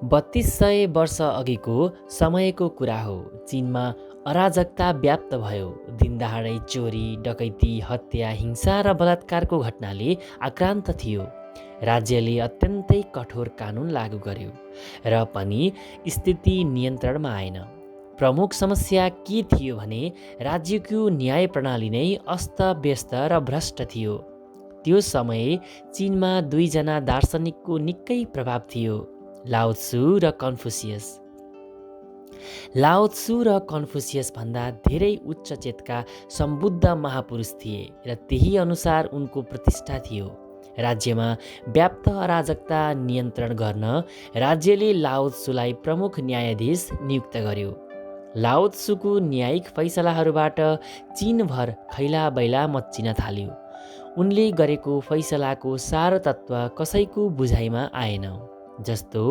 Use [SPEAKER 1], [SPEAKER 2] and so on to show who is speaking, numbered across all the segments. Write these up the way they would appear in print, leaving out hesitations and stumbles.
[SPEAKER 1] 3200 वर्ष अघिको समयको कुरा हो। चीनमा अराजकता व्याप्त भयो। दिनदहाडै चोरी, डकैती, हत्या, हिंसा र बलात्कारको घटनाले आक्रान्त थियो। राज्यले अत्यन्तै कठोर कानुन लागू गर्यो र पनि स्थिति नियन्त्रणमा आएन। प्रमुख समस्या के थियो भने राज्यको न्याय प्रणाली नै अस्तव्यस्त र भ्रष्ट थियो। त्यो समय चीनमा दुईजना दार्शनिकको निकै प्रभाव थियो, लाओ त्सु र कन्फुसियस। लाओ त्सु र कन्फुसियस भन्दा धेरै उच्च चेतका सम्बुद्ध महापुरुष थिए र त्यही अनुसार उनको प्रतिष्ठा थियो। राज्यमा व्याप्त अराजकता नियन्त्रण गर्न राज्यले लाओ त्सुलाई प्रमुख न्यायाधीश नियुक्त गर्यो। लाओ त्सुको न्यायिक फैसलाहरूबाट चीनभर खैलाबैला मच्चिन थाल्यो। उनले गरेको फैसलाको सार तत्त्व कसैको बुझाइमा आएन। जस्तो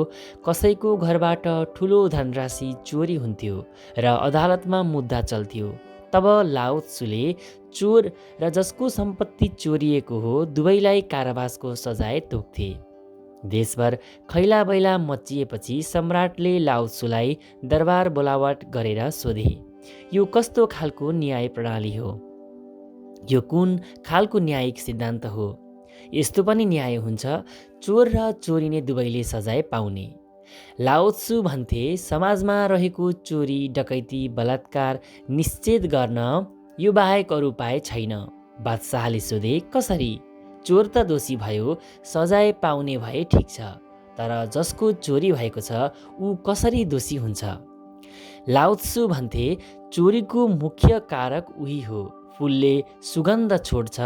[SPEAKER 1] कसैको घरबाट ठुलो धनराशि चोरी हुन्थ्यो र अदालतमा मुद्दा चल्थ्यो, तब लाओ त्सुले चोर र जसको सम्पत्ति चोरिएको हो दुवैलाई कारावासको सजाय तोक्थे। देशभर खैलाबैला मच्चिएपछि सम्राटले लाओ त्सुलाई दरबार बोलावट गरेर सोधे, यो कस्तो खालको न्याय प्रणाली हो? यो कुन खालको न्यायिक सिद्धान्त हो? यस्तो पनि न्याय हुन्छ चोर र चोरिने दुवैले सजाय पाउने? लाओ त्सु भन्थे, समाजमा रहेको चोरी, डकैती, बलात्कार निश्चेद गर्न यो बाहेक अरू उपाय छैन। बादशाहले सोधे, कसरी? चोर त दोषी भयो, सजाय पाउने भए ठिक छ, तर जसको चोरी भएको छ ऊ कसरी दोषी हुन्छ? लाओ त्सु भन्थे, चोरीको मुख्य कारक उही हो। फुलले सुगन्ध छोड्छ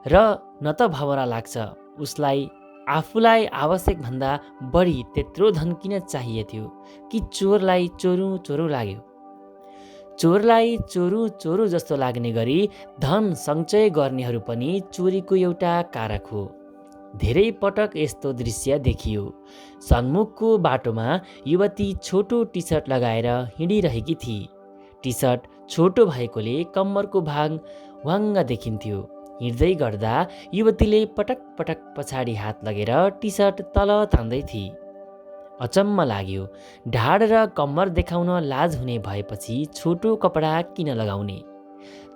[SPEAKER 1] र न त भमरा लाग्छ, उसलाई आफूलाई आवश्यक भन्दा बढी त्यत्रो धन किन चाहिए थियो कि चोरलाई चोरू चोरू लाग्यो? चोरलाई चोरू चोरू जस्तो लाग्ने गरी धन सञ्चय गर्नेहरू पनि चोरीको एउटा कारक हो। धेरै पटक यस्तो दृश्य देखियो। सन्मुखको बाटोमा युवती छोटो टी सर्ट लगाएर हिँडिरहेकी थिए। टी सर्ट छोटो भएकोले कम्मरको भाग वाङ्ग देखिन्थ्यो। हिँड्दै गर्दा युवतीले पटक पटक पछाडि हात लगेर टी सर्ट तल तान्दै थिए। अचम्म लाग्यो, ढाड र कम्मर देखाउन लाज हुने भएपछि छोटो कपडा किन लगाउने?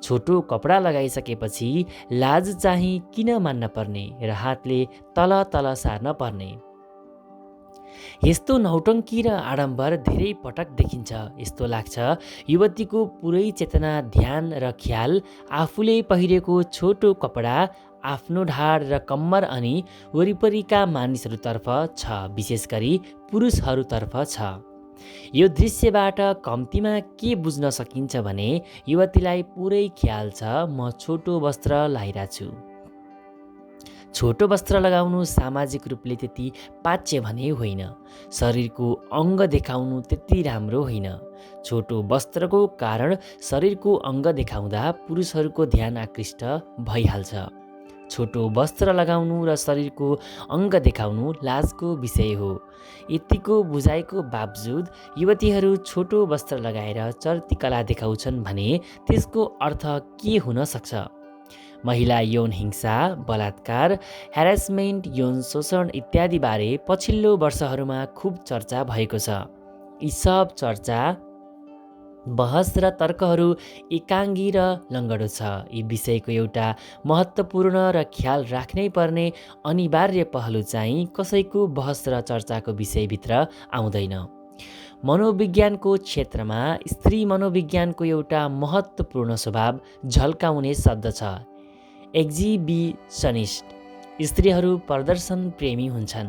[SPEAKER 1] छोटो कपडा लगाइसकेपछि लाज चाहिँ किन मान्न पर्ने र हातले तल तल सार्न पर्ने? यस्तो नौटङ्की र आडम्बर धेरै पटक देखिन्छ। यस्तो लाग्छ युवतीको पुरै चेतना, ध्यान र ख्याल आफूले पहिरेको छोटो कपडा, आफ्नो ढाड र कम्मर अनि वरिपरिका मानिसहरूतर्फ छ, विशेष गरी पुरुषहरूतर्फ छ। यो दृश्यबाट कम्तीमा के बुझ्न सकिन्छ भने युवतीलाई पुरै ख्याल छ म छोटो वस्त्र लगाइरहेको छु। छोटो वस्त्र लगाउनु सामाजिक रूपले त्यति पाच्य भने होइन। शरीरको अङ्ग देखाउनु त्यति राम्रो होइन। छोटो वस्त्रको कारण शरीरको अङ्ग देखाउँदा पुरुषहरूको ध्यान आकृष्ट भइहाल्छ। छोटो वस्त्र लगाउनु र शरीरको अङ्ग देखाउनु लाजको विषय हो। यतिको बुझाइको बावजुद युवतीहरू छोटो वस्त्र लगाएर चर्तीकला देखाउँछन् भने त्यसको अर्थ के हुन सक्छ? महिला यौन हिंसा, बलात्कार, ह्यारासमेन्ट, यौन शोषण इत्यादि बारे पछिल्लो वर्षहरूमा खुब चर्चा भएको छ। यी सब चर्चा, बहस र तर्कहरू एकाङ्गी र लङ्गडो छ। यी विषयको एउटा महत्त्वपूर्ण र ख्याल राख्नै पर्ने अनिवार्य पहलु चाहिँ कसैको बहस र चर्चाको विषयभित्र आउँदैन। मनोविज्ञानको क्षेत्रमा स्त्री मनोविज्ञानको एउटा महत्त्वपूर्ण स्वभाव झल्काउने शब्द छ, एक्जिबिसनिस्ट। स्त्रीहरू प्रदर्शन प्रेमी हुन्छन्।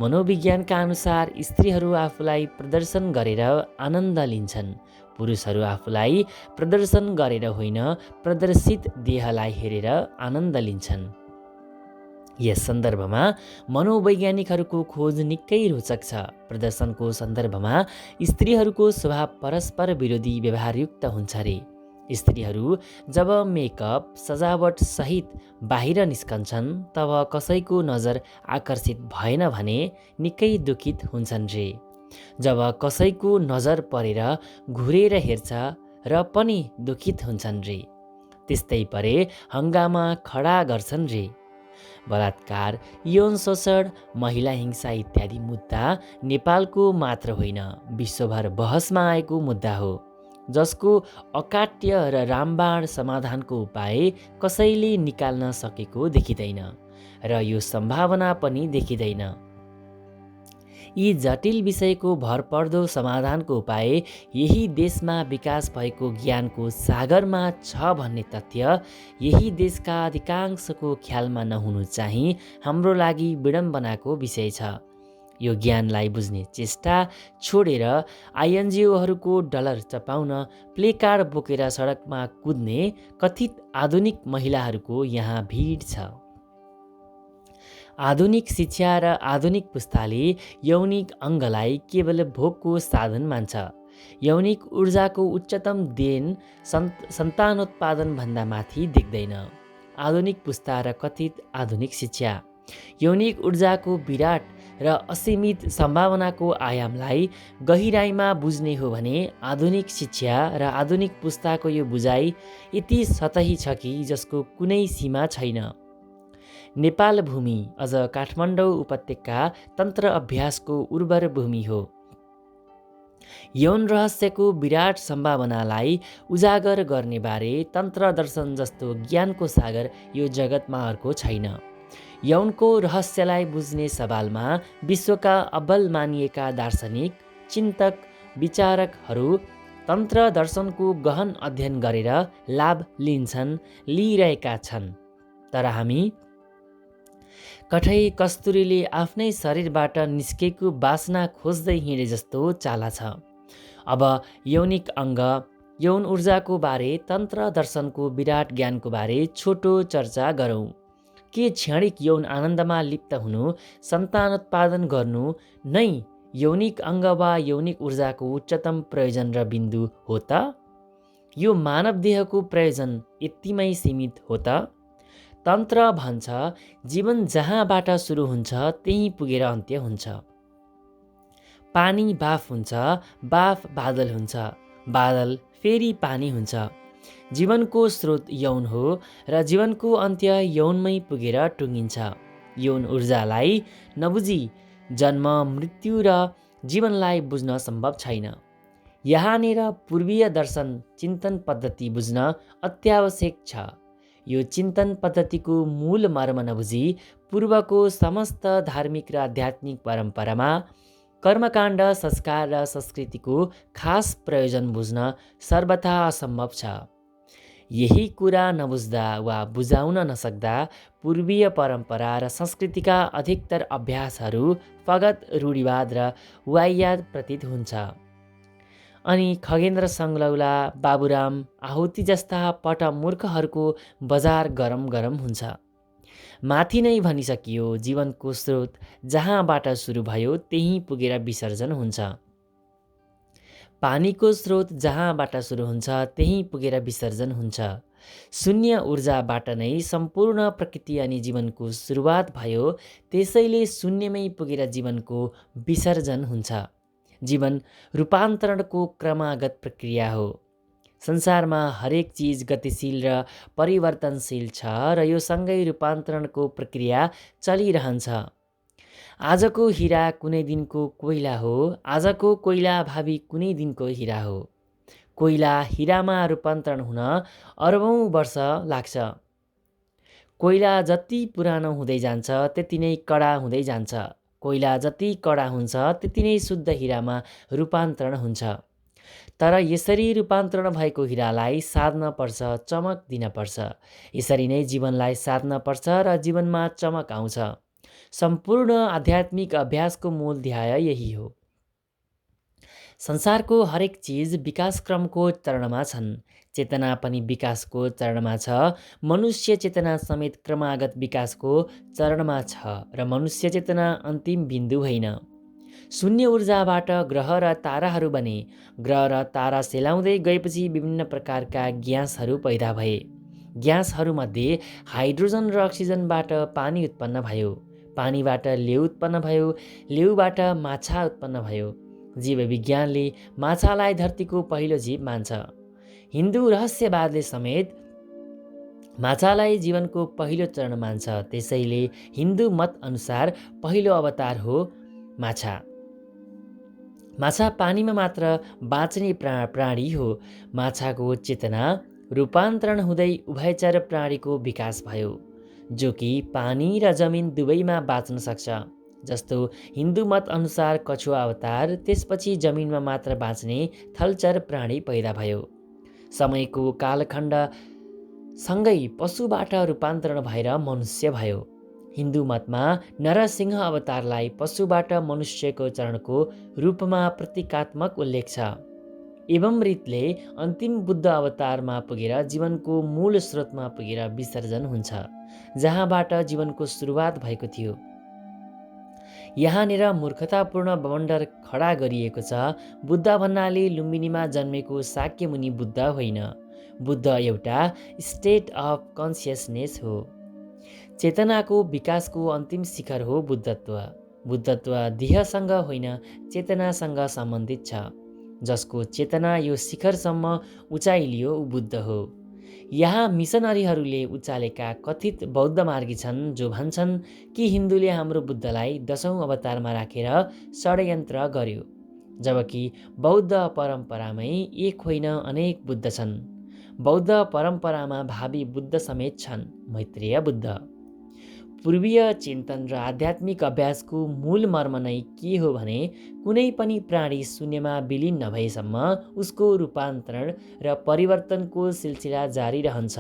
[SPEAKER 1] मनोविज्ञानका अनुसार स्त्रीहरू आफूलाई प्रदर्शन गरेर आनन्द लिन्छन्। पुरुषहरू आफूलाई प्रदर्शन गरेर होइन, प्रदर्शित देहलाई हेरेर आनन्द लिन्छन्। यस सन्दर्भमा मनोवैज्ञानिकहरूको खोज निकै रोचक छ। प्रदर्शनको सन्दर्भमा स्त्रीहरूको स्वभाव परस्पर विरोधी व्यवहारयुक्त हुन्छ रे। स्त्रीहरू जब मेकअप, सजावट सहित बाहिर निस्कन्छन् तब कसैको नजर आकर्षित भएन भने निकै दुखित हुन्छन् रे। जब कसैको नजर परेर घुरेर हेर्छ र पनि दुखित हुन्छन् रे। त्यस्तै परे हङ्गामा खडा गर्छन् रे। बलात्कार, यौन शोषण, महिला हिंसा इत्यादि मुद्दा नेपालको मात्र होइन, विश्वभर बहसमा आएको मुद्दा हो, जसको अकाट्य र रामबाण समाधानको उपाय कसैले निकाल्न सकेको देखिँदैन र यो सम्भावना पनि देखिँदैन। यी जटिल विषयको भरपर्दो समाधानको उपाय यही देशमा विकास भएको ज्ञानको सागरमा छ भन्ने तथ्य यही देशका अधिकांशको ख्यालमा नहुनु चाहिँ हाम्रो लागि विडम्बनाको विषय छ। यो ज्ञानलाई बुझ्ने चेष्टा छोडेर आइएनजिओहरूको डलर चपाउन प्लेकार्ड बोकेर सडकमा कुद्ने कथित आधुनिक महिलाहरूको यहाँ भिड छ। आधुनिक शिक्षा र आधुनिक पुस्ताले यौनिक अङ्गलाई केवल भोगको साधन मान्छ। यौनिक ऊर्जाको उच्चतम देन सन्तानोत्पादनभन्दा माथि देख्दैन। आधुनिक पुस्ता र कथित आधुनिक शिक्षा यौनिक ऊर्जाको विराट र असीमित सम्भावनाको आयामलाई गहिराइमा बुझ्ने हो भने आधुनिक शिक्षा र आधुनिक पुस्ताको यो बुझाइ यति सतही छ कि जसको कुनै सीमा छैन। नेपाल भूमि अझ काठमाडौँ उपत्यका तन्त्र अभ्यासको उर्वर भूमि हो। यौन रहस्यको विराट सम्भावनालाई उजागर गर्ने बारे तन्त्र दर्शन जस्तो ज्ञानको सागर यो जगतमा अर्को छैन। यौनको रहस्यलाई बुझ्ने सवालमा विश्वका अब्बल मानिएका दार्शनिक, चिन्तक, विचारकहरू तन्त्र दर्शनको गहन अध्ययन गरेर लाभ लिइरहेका छन्। तर हामी कठै कस्तुरीले आफ्नै शरीरबाट निस्केको बासना खोज्दै हिँडे जस्तो चाला छ। अब यौनिक अङ्ग, यौन ऊर्जाको बारे, तन्त्र दर्शनको विराट ज्ञानको बारे छोटो चर्चा गरौँ। के क्षणिक यौन आनन्दमा लिप्त हुनु, सन्तानोत्पादन गर्नु नै यौनिक अङ्ग वा यौनिक ऊर्जाको उच्चतम प्रयोजन र बिन्दु हो त? यो मानव देहको प्रयोजन यतिमै सीमित हो त? तन्त्र भन्छ जीवन जहाँबाट सुरु हुन्छ त्यहीँ पुगेर अन्त्य हुन्छ। पानी बाफ हुन्छ, बाफ बादल हुन्छ, बादल फेरि पानी हुन्छ। जीवनको स्रोत यौन हो र जीवनको अन्त्य यौनमै पुगेर टुङ्गिन्छ। यौन ऊर्जालाई नबुझी जन्म, मृत्यु र जीवनलाई बुझ्न सम्भव छैन। यहाँनिर पूर्वीय दर्शन चिन्तन पद्धति बुझ्न अत्यावश्यक छ। यो चिन्तन पद्धतिको मूल मर्म नबुझी पूर्वको समस्त धार्मिक र आध्यात्मिक परम्परामा कर्मकाण्ड, संस्कार र संस्कृतिको खास प्रयोजन बुझ्न सर्वथा असम्भव छ। यही कुरा नबुझ्दा वा बुझाउन नसक्दा पूर्वीय परम्परा र संस्कृतिका अधिकतर अभ्यासहरू फगत रूढिवाद र वाहियात प्रतीत हुन्छ। अनि खगेन्द्र सङ्लौला, बाबुराम आहुति जस्ता पटमूर्खहरूको बजार गरम गरम हुन्छ। माथि नै भनिसकियो, जीवनको स्रोत जहाँबाट सुरु भयो त्यहीँ पुगेर विसर्जन हुन्छ। पानीको स्रोत जहाँबाट सुरु हुन्छ त्यहीँ पुगेर विसर्जन हुन्छ। शून्य ऊर्जाबाट नै सम्पूर्ण प्रकृति अनि जीवनको सुरुवात भयो, त्यसैले शून्यमै पुगेर जीवनको विसर्जन हुन्छ। जीवन रूपान्तरणको क्रमागत प्रक्रिया हो। संसारमा हरेक चिज गतिशील र परिवर्तनशील छ र यो सँगै रूपान्तरणको प्रक्रिया चलिरहन्छ। आजको हिरा कुनै दिनको कोइला हो, आजको कोइला भावी कुनै दिनको हिरा हो। कोइला हिरामा रूपान्तरण हुन अरबौँ वर्ष लाग्छ। कोइला जति पुरानो हुँदै जान्छ त्यति नै कडा हुँदै जान्छ। कोइला जति कडा हुन्छ त्यति नै शुद्ध हिरामा रूपान्तरण हुन्छ। तर यसरी रूपान्तरण भएको हिरालाई साध्न पर्छ, चमक दिन पर्छ। यसरी नै जीवनलाई साध्न पर्छ र जीवनमा चमक आउँछ। सम्पूर्ण आध्यात्मिक अभ्यासको मूल ध्येय यही हो। संसारको हरेक चिज विकासक्रमको चरणमा छन्। चेतना पनि विकासको चरणमा छ। मनुष्य चेतना समेत क्रमागत विकासको चरणमा छ र मनुष्य चेतना अन्तिम बिन्दु होइन। शून्य ऊर्जाबाट ग्रह र ताराहरू बने। ग्रह र तारा सेलाउँदै गएपछि विभिन्न प्रकारका ग्यासहरू पैदा भए। ग्यासहरूमध्ये हाइड्रोजन र अक्सिजनबाट पानी उत्पन्न भयो। पानीबाट लेउ उत्पन्न भयो। लेउबाट माछा उत्पन्न भयो। जीव विज्ञानले माछालाई धरतीको पहिलो जीव मान्छ। हिन्दू रहस्यवादले समेत माछालाई जीवनको पहिलो चरण मान्छ, त्यसैले हिन्दू मत अनुसार पहिलो अवतार हो माछा। माछा पानीमा मात्र बाँच्ने प्राणी हो। माछाको चेतना रूपान्तरण हुँदै उभयचर प्राणीको विकास भयो, जो कि पानी र जमिन दुवैमा बाँच्न सक्छ। जस्तो हिन्दू मत अनुसार कछुवा अवतार, त्यसपछि जमिनमा मात्र बाँच्ने थलचर प्राणी पैदा भयो। समयको कालखण्ड सँगै पशुबाट रूपान्तरण भएर मनुष्य भयो। हिन्दू मतमा नरसिंह अवतारलाई पशुबाट मनुष्यको चरणको रूपमा प्रतीकात्मक उल्लेख छ। एवं रीतले अन्तिम बुद्ध अवतारमा पुगेर जीवनको मूल स्रोतमा पुगेर विसर्जन हुन्छ, जहाँबाट जीवनको सुरुवात भएको थियो। यहाँनिर मूर्खतापूर्ण बवण्डर खडा गरिएको छ। बुद्ध भन्नाले लुम्बिनीमा जन्मेको शाक्यमुनि बुद्ध होइन। बुद्ध एउटा स्टेट अफ कन्सियसनेस हो। चेतनाको विकासको अन्तिम शिखर हो बुद्धत्व। बुद्धत्व देहसँग होइन, चेतनासँग सम्बन्धित छ। जसको चेतना यो शिखरसम्म उचाइ लियो ऊ बुद्ध हो। यहाँ मिसनरीहरूले उचालेका कथित बौद्ध मार्गी छन्, जो भन्छन् कि हिन्दूले हाम्रो बुद्धलाई 10औं अवतारमा राखेर षड्यन्त्र गर्यो, जबकि बौद्ध परम्परामै एक होइन अनेक बुद्ध छन्। बौद्ध परम्परामा भावी बुद्ध समेत छन्, मैत्रेय बुद्ध। पूर्वीय चिन्तन र आध्यात्मिक अभ्यासको मूल मर्म नै के हो भने कुनै पनि प्राणी शून्यमा विलिन नभएसम्म उसको रूपान्तरण र परिवर्तनको सिलसिला जारी रहन्छ।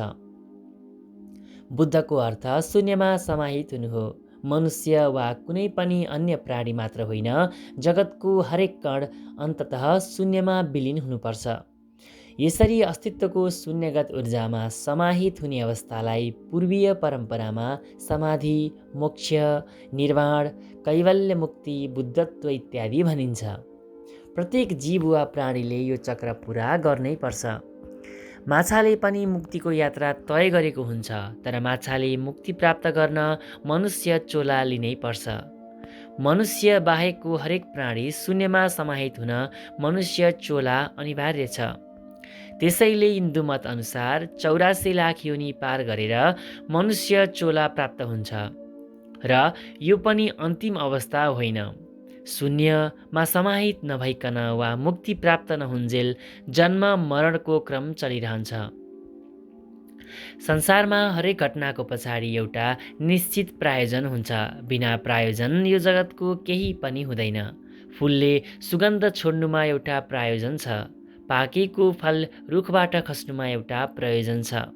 [SPEAKER 1] बुद्धको अर्थ शून्यमा समाहित हुनु हो। मनुष्य वा कुनै पनि अन्य प्राणी मात्र होइन, जगतको हरेक कण अन्ततः शून्यमा विलिन हुनुपर्छ। यसरी अस्तित्वको शून्यगत ऊर्जामा समाहित हुने अवस्थालाई पूर्वीय परम्परामा समाधि, मोक्ष, निर्वाण, कैवल्य मुक्ति, बुद्धत्व इत्यादि भनिन्छ। प्रत्येक जीव वा प्राणीले यो चक्र पुरा गर्नै पर्छ। माछाले पनि मुक्तिको यात्रा तय गरेको हुन्छ, तर माछाले मुक्ति प्राप्त गर्न मनुष्य चोला लिनै पर्छ। मनुष्य बाहेकको हरेक प्राणी शून्यमा समाहित हुन मनुष्य चोला अनिवार्य छ। त्यसैले हिन्दू मत अनुसार 84 लाख योनि पार गरेर मनुष्य चोला प्राप्त हुन्छ, र यो पनि अन्तिम अवस्था होइन। शून्यमा समाहित नभइकन वा मुक्ति प्राप्त नहुन्जेल जन्म मरणको क्रम चलिरहन्छ। संसारमा हरेक घटनाको पछाडि एउटा निश्चित प्रायोजन हुन्छ। बिना प्रायोजन यो जगतको केही पनि हुँदैन। फुलले सुगन्ध छोड्नुमा एउटा प्रायोजन छ। पाकेको फल रुखबाट खस्नुमा एउटा प्रयोजन छ।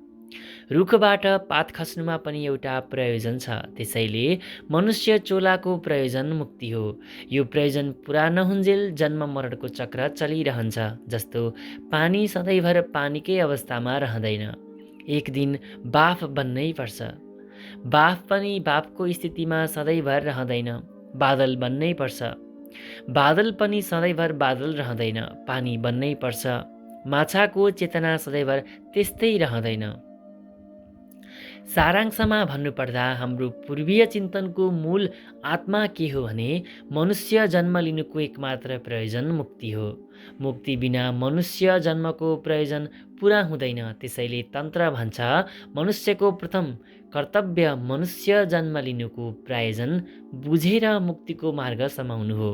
[SPEAKER 1] रुखबाट पात खस्नुमा पनि एउटा प्रयोजन छ। त्यसैले मनुष्य चोलाको प्रयोजन मुक्ति हो। यो प्रयोजन पुरा नहुन्जेल जन्म मरणको चक्र चलिरहन्छ। जस्तो पानी सधैँभर पानीकै अवस्थामा रहँदैन, एक दिन बाफ बन्नै पर्छ। बाफ पनि बाफको स्थितिमा सधैँभर रहँदैन, बादल बन्नै पर्छ। बादल पनि सधैँभर बादल रहँदैन, पानी बन्नै पर्छ। माछाको चेतना सधैँभर त्यस्तै रहँदैन। सारांशमा भन्नुपर्दा हाम्रो पूर्वीय चिन्तनको मूल आत्मा के हो भने मनुष्य जन्म लिनुको एकमात्र प्रयोजन मुक्ति हो। मुक्ति बिना मनुष्य जन्मको प्रयोजन पुरा हुँदैन। त्यसैले तन्त्र भन्छ मनुष्यको प्रथम कर्तव्य मनुष्य जन्म लिनुको प्रयोजन बुझेर मुक्तिको मार्ग समाउनु हो।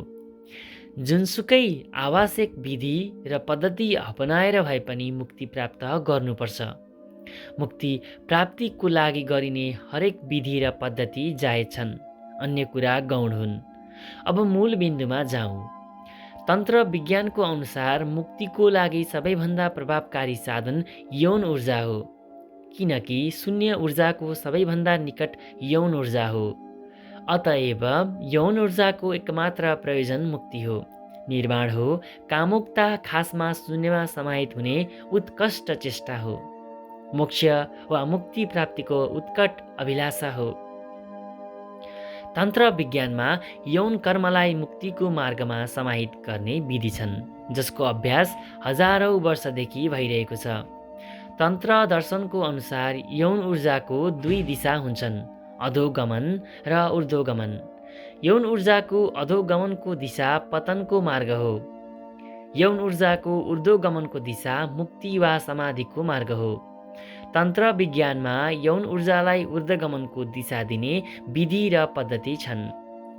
[SPEAKER 1] जुनसुकै आवश्यक विधि र पद्धति अपनाएर भए पनि मुक्ति प्राप्त गर्नुपर्छ। मुक्ति प्राप्तिको लागि गरिने हरेक विधि र पद्धति जायज छन्, अन्य कुरा गौण हुन्। अब मूल बिन्दुमा जाउँ। तन्त्र विज्ञानको अनुसार मुक्तिको लागि सबैभन्दा प्रभावकारी साधन यौन ऊर्जा हो, किनकि शून्य ऊर्जाको सबैभन्दा निकट यौन ऊर्जा हो। अतएव यौन ऊर्जाको एकमात्र प्रयोजन मुक्ति हो, निर्वाण हो। कामुकता खासमा शून्यमा समाहित हुने उत्कृष्ट चेष्टा हो। मोक्ष वा मुक्ति प्राप्तिको उत्कट अभिलाषा हो। तन्त्र विज्ञानमा यौन कर्मलाई मुक्तिको मार्गमा समाहित गर्ने विधि छन्, जसको अभ्यास हजारौं वर्षदेखि भइरहेको छ। तन्त्र दर्शनको अनुसार यौन ऊर्जाको दुई दिशा हुन्छन्, अधोगमन र ऊर्ध्वगमन। यौन ऊर्जाको अधोगमनको दिशा पतनको मार्ग हो। यौन ऊर्जाको ऊर्ध्वगमनको दिशा मुक्ति वा समाधिको मार्ग हो। तन्त्र विज्ञानमा यौन ऊर्जालाई ऊर्ध्वगमनको दिशा दिने विधि र पद्धति छन्।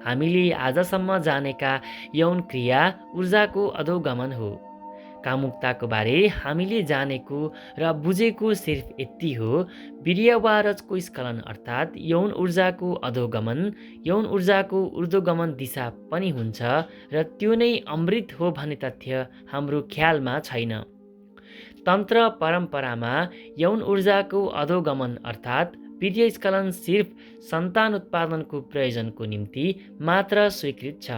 [SPEAKER 1] हामीले आजसम्म जानेका यौन क्रिया ऊर्जाको अधोगमन हो। कामुकताको बारे हामीले जानेको र बुझेको सिर्फ यति हो, वीर्य वा रजको स्खलन अर्थात् यौन ऊर्जाको अधोगमन यौन ऊर्जाको ऊर्ध्वगमन दिशा पनि हुन्छ र त्यो नै अमृत हो भन्ने तथ्य हाम्रो ख्यालमा छैन। तन्त्र परम्परामा यौन ऊर्जाको अधोगमन अर्थात् वीर्य स्खलन सिर्फ सन्तान उत्पादनको प्रयोजनको निम्ति मात्र स्वीकृत छ।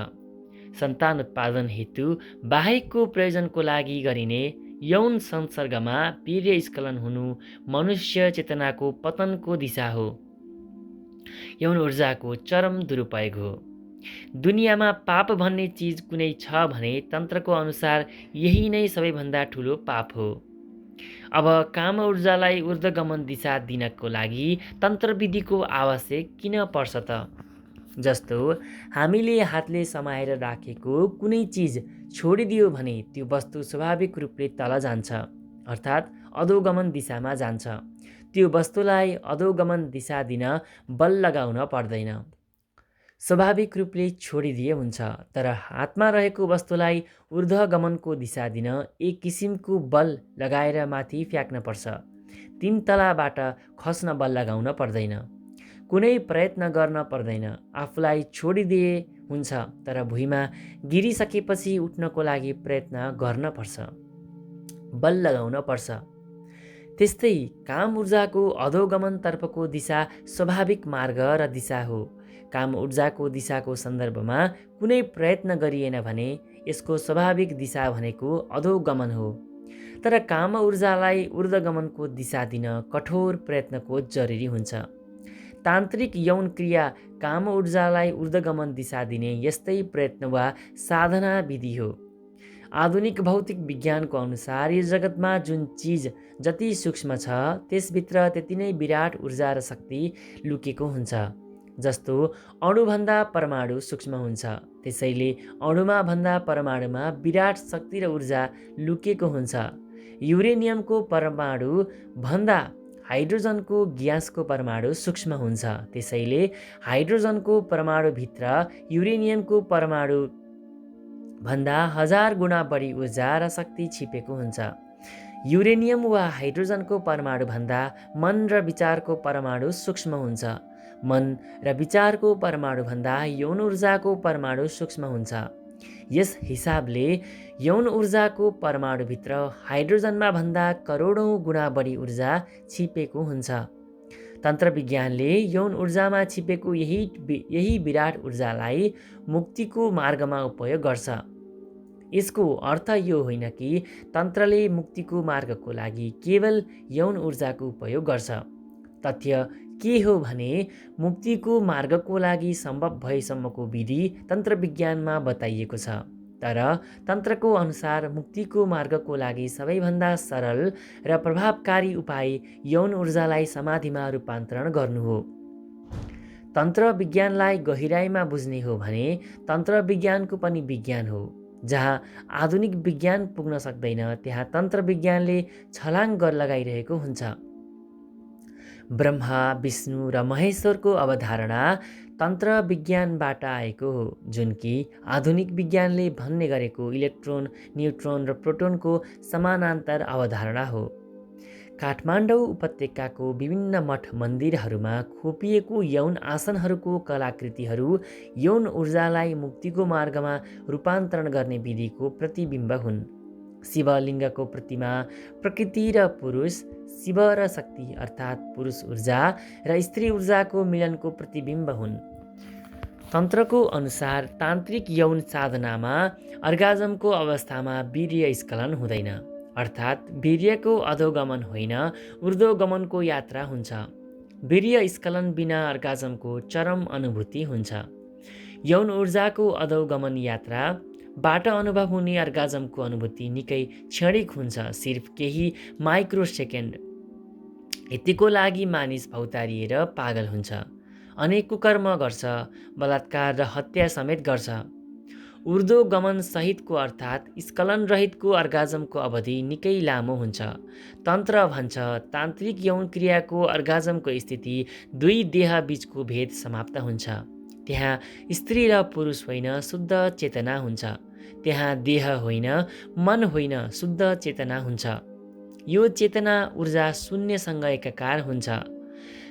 [SPEAKER 1] सन्तान उत्पादन हेतु बाहेकको प्रयोजनको लागि गरिने यौन संसर्गमा वीर्य स्खलन हुनु मनुष्य चेतनाको पतनको दिशा हो, यौन ऊर्जाको चरम दुरुपयोग हो। दुनियाँमा पाप भन्ने चिज कुनै छ भने तन्त्रको अनुसार यही नै सबैभन्दा ठुलो पाप हो। अब काम ऊर्जालाई ऊर्ध्वगमन दिशा दिनको लागि तन्त्रविधिको आवश्यक किन पर्छ त? जस्तो हामीले हातले समाएर राखेको कुनै चिज छोडिदियो भने त्यो वस्तु स्वाभाविक रूपले तल जान्छ, अर्थात् अधोगमन दिशामा जान्छ। त्यो वस्तुलाई अधोगमन दिशा दिन बल लगाउन पर्दैन, स्वाभाविक रूपले छोडिदिए हुन्छ। तर हातमा रहेको वस्तुलाई ऊर्ध्वगमनको दिशा दिन एक किसिमको बल लगाएर माथि फ्याँक्न पर्छ। 3 तलाबाट खस्न बल लगाउन पर्दैन, कुनै प्रयत्न गर्न पर्दैन। आफूलाई छोडिदिए हुन्छ, तर भुइँमा गिरिसकेपछि उठ्नको लागि प्रयत्न गर्न पर्छ, बल लगाउन पर्छ। त्यस्तै काम ऊर्जाको अधोगमनतर्फको दिशा स्वाभाविक मार्ग र दिशा हो। काम ऊर्जाको दिशाको सन्दर्भमा कुनै प्रयत्न गरिएन भने यसको स्वाभाविक दिशा भनेको अधोगमन हो। तर काम ऊर्जालाई ऊर्ध्वगमनको दिशा दिन कठोर प्रयत्नको जरुरी हुन्छ। तान्त्रिक यौन क्रिया काम ऊर्जालाई ऊर्ध्वगमन दिशा दिने यस्तै प्रयत्न वा साधना विधि हो। आधुनिक भौतिक विज्ञानको अनुसार यो जगतमा जुन चिज जति सूक्ष्म छ त्यसभित्र त्यति नै विराट ऊर्जा र शक्ति लुकेको हुन्छ। जस्तो अणुभन्दा परमाणु सूक्ष्म हुन्छ, त्यसैले अणुमा भन्दा परमाणुमा विराट शक्ति र ऊर्जा लुकेको हुन्छ। युरेनियमको परमाणु भन्दा हाइड्रोजनको ग्यासको परमाणु सूक्ष्म हुन्छ, त्यसैले हाइड्रोजनको परमाणुभित्र युरेनियमको परमाणु भन्दा 1000 गुणा बढी ऊर्जा र शक्ति छिपेको हुन्छ। युरेनियम वा हाइड्रोजनको परमाणु भन्दा मन र विचारको परमाणु सूक्ष्म हुन्छ। मन र विचारको परमाणु भन्दा यौन ऊर्जाको परमाणु सूक्ष्म हुन्छ। यस हिसाबले यौन ऊर्जाको परमाणुभित्र हाइड्रोजनमा भन्दा करोडौँ गुणा बढी ऊर्जा छिपेको हुन्छ। तन्त्र विज्ञानले यौन ऊर्जामा छिपेको यही विराट ऊर्जालाई मुक्तिको मार्गमा उपयोग गर्छ। यसको अर्थ यो होइन कि तन्त्रले मुक्तिको मार्गको लागि केवल यौन ऊर्जाको उपयोग गर्छ। तथ्य के हो भने मुक्तिको मार्गको लागि सम्भव भएसम्मको विधि तन्त्र विज्ञानमा बताइएको छ। तर तन्त्रको अनुसार मुक्तिको मार्गको लागि सबैभन्दा सरल र प्रभावकारी उपाय यौन ऊर्जालाई समाधिमा रूपान्तरण गर्नु हो। तन्त्र विज्ञानलाई गहिराइमा बुझ्ने हो भने तन्त्र विज्ञानको पनि विज्ञान हो। जहाँ आधुनिक विज्ञान पुग्न सक्दैन त्यहाँ तन्त्र विज्ञानले छलाङ लगाइरहेको हुन्छ। ब्रह्मा, विष्णु र महेश्वरको अवधारणा तन्त्र विज्ञानबाट आएको हो, जुन कि आधुनिक विज्ञानले भन्ने गरेको इलेक्ट्रोन, न्युट्रोन र प्रोटोनको समानान्तर अवधारणा हो। काठमाडौँ उपत्यकाको विभिन्न मठ मन्दिरहरूमा खोपिएको यौन आसनहरूको कलाकृतिहरू यौन ऊर्जालाई मुक्तिको मार्गमा रूपान्तरण गर्ने विधिको प्रतिबिम्ब हुन्। शिवलिङ्गको प्रतिमा प्रकृति र पुरुष, शिव र शक्ति अर्थात् पुरुष ऊर्जा र स्त्री ऊर्जाको मिलनको प्रतिबिम्ब हुन्। तन्त्रको अनुसार तान्त्रिक यौन साधनामा अर्गाजमको अवस्थामा वीर्य स्खलन हुँदैन, अर्थात् वीर्यको अधोगमन होइन ऊर्ध्वगमनको यात्रा हुन्छ। वीर्य स्खलन बिना अर्गाजमको चरम अनुभूति हुन्छ। यौन ऊर्जाको अधोगमन यात्रा बाट अनुभव हुने अर्गाजमको अनुभूति निकै क्षणिक हुन्छ, सिर्फ केही माइक्रो सेकेन्ड। यतिको लागि मानिस भौतारिएर पागल हुन्छ, अनेक कुकर्म गर्छ, बलात्कार र हत्या समेत गर्छ। ऊर्ध्व गमन सहितको अर्थात् स्खलन रहितको अर्गाजमको अवधि निकै लामो हुन्छ। तन्त्र भन्छ तान्त्रिक यौन क्रियाको अर्गाजमको स्थिति दुई देह बीचको भेद समाप्त हुन्छ। त्यहाँ स्त्री र पुरुष होइन, शुद्ध चेतना हुन्छ। त्यहाँ देह होइन, मन होइन, शुद्ध चेतना हुन्छ। यो चेतना ऊर्जा शून्यसँग एकाकार हुन्छ।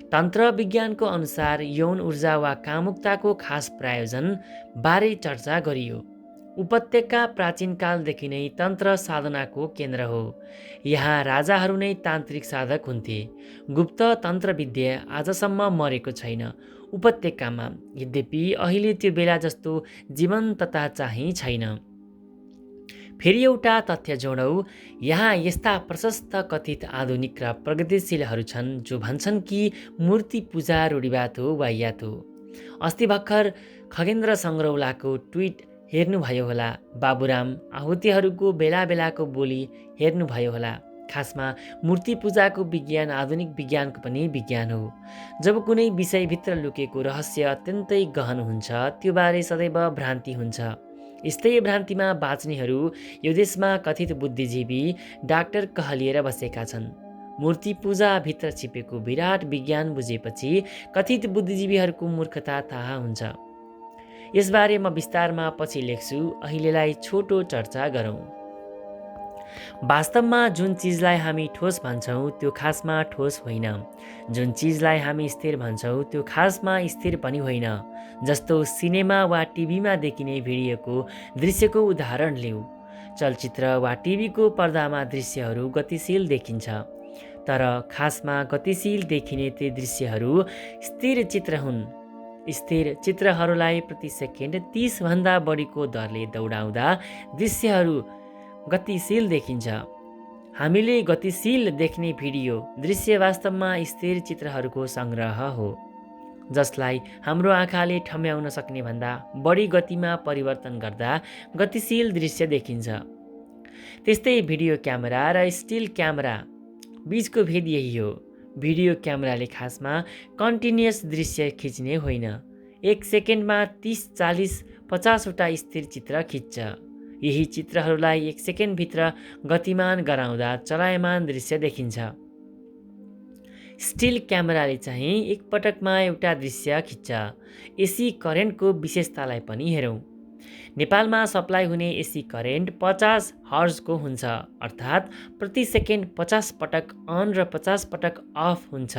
[SPEAKER 1] तन्त्र विज्ञानको अनुसार यौन ऊर्जा वा कामुकताको खास प्रायोजन बारे चर्चा गरियो। उपत्यका प्राचीनकालदेखि नै तन्त्र साधनाको केन्द्र हो। यहाँ राजाहरू नै तान्त्रिक साधक हुन्थे। गुप्त तन्त्रविद्या आजसम्म मरेको छैन उपत्यकामा। यद्यपि अहिले त्यो बेला जस्तो जीवन्तता चाहिँ छैन। फेरि एउटा तथ्य जोडौँ, यहाँ यस्ता प्रशस्त कथित आधुनिक र प्रगतिशीलहरू छन् जो भन्छन् कि मूर्ति पूजा रूढिवाद हो, वाहियात हो। अस्ति भर्खर खगेन्द्र सङ्ग्रौलाको ट्विट हेर्नुभयो होला। बाबुराम आहुतिहरूको बेला बेलाको बोली हेर्नुभयो होला। खासमा मूर्ति पूजाको विज्ञान आधुनिक विज्ञानको पनि विज्ञान हो। जब कुनै विषयभित्र लुकेको रहस्य अत्यन्तै गहन हुन्छ, त्यो बारे सदैव भ्रान्ति हुन्छ। यस्तै भ्रान्तिमा बाँच्नेहरू यो देशमा कथित बुद्धिजीवी डाक्टर कहलिएर बसेका छन्। मूर्ति पूजाभित्र छिपेको विराट विज्ञान बुझेपछि कथित बुद्धिजीवीहरूको मूर्खता थाहा हुन्छ। यसबारे म विस्तारमा पछि लेख्छु। अहिलेलाई छोटो चर्चा गरौँ। वास्तवमा जुन चिजलाई हामी ठोस भन्छौँ त्यो खासमा ठोस होइन। जुन चिजलाई हामी स्थिर भन्छौँ त्यो खासमा स्थिर पनि होइन। जस्तो सिनेमा वा टिभीमा देखिने भिडियोको दृश्यको उदाहरण लिऊ। चलचित्र वा टिभीको पर्दामा दृश्यहरू गतिशील देखिन्छ, तर खासमा गतिशील देखिने ती दृश्यहरू स्थिर चित्र हुन्। स्थिर चित्रहरूलाई प्रति सेकेन्ड 30 भन्दा बढीको दरले दौडाउँदा दृश्यहरू गतिशील देखिन्छ। हामीले गतिशील देख्ने भिडियो दृश्य वास्तवमा स्थिर चित्रहरूको सङ्ग्रह हो, जसलाई हाम्रो आँखाले ठम्याउन सक्ने भन्दा बढी गतिमा परिवर्तन गर्दा गतिशील दृश्य देखिन्छ। त्यस्तै भिडियो क्यामेरा र स्टिल क्यामेरा बीचको भेद यही हो। भिडियो क्यामेराले खासमा कन्टिन्युअस दृश्य खिच्ने होइन। एक सेकेन्डमा 30, 40, 50 वटा स्थिर चित्र खिच्छ। यही चित्रहरूलाई एक सेकेन्डभित्र गतिमान गराउँदा चलायमान दृश्य देखिन्छ। स्टिल क्यामेराले चाहिँ एकपटकमा एउटा दृश्य खिच्छ। एसी करेन्टको विशेषतालाई पनि हेरौँ। नेपालमा सप्लाई हुने एसी करेन्ट 50 हर्जको हुन्छ, अर्थात् प्रति सेकेन्ड 50 पटक अन र 50 पटक अफ हुन्छ।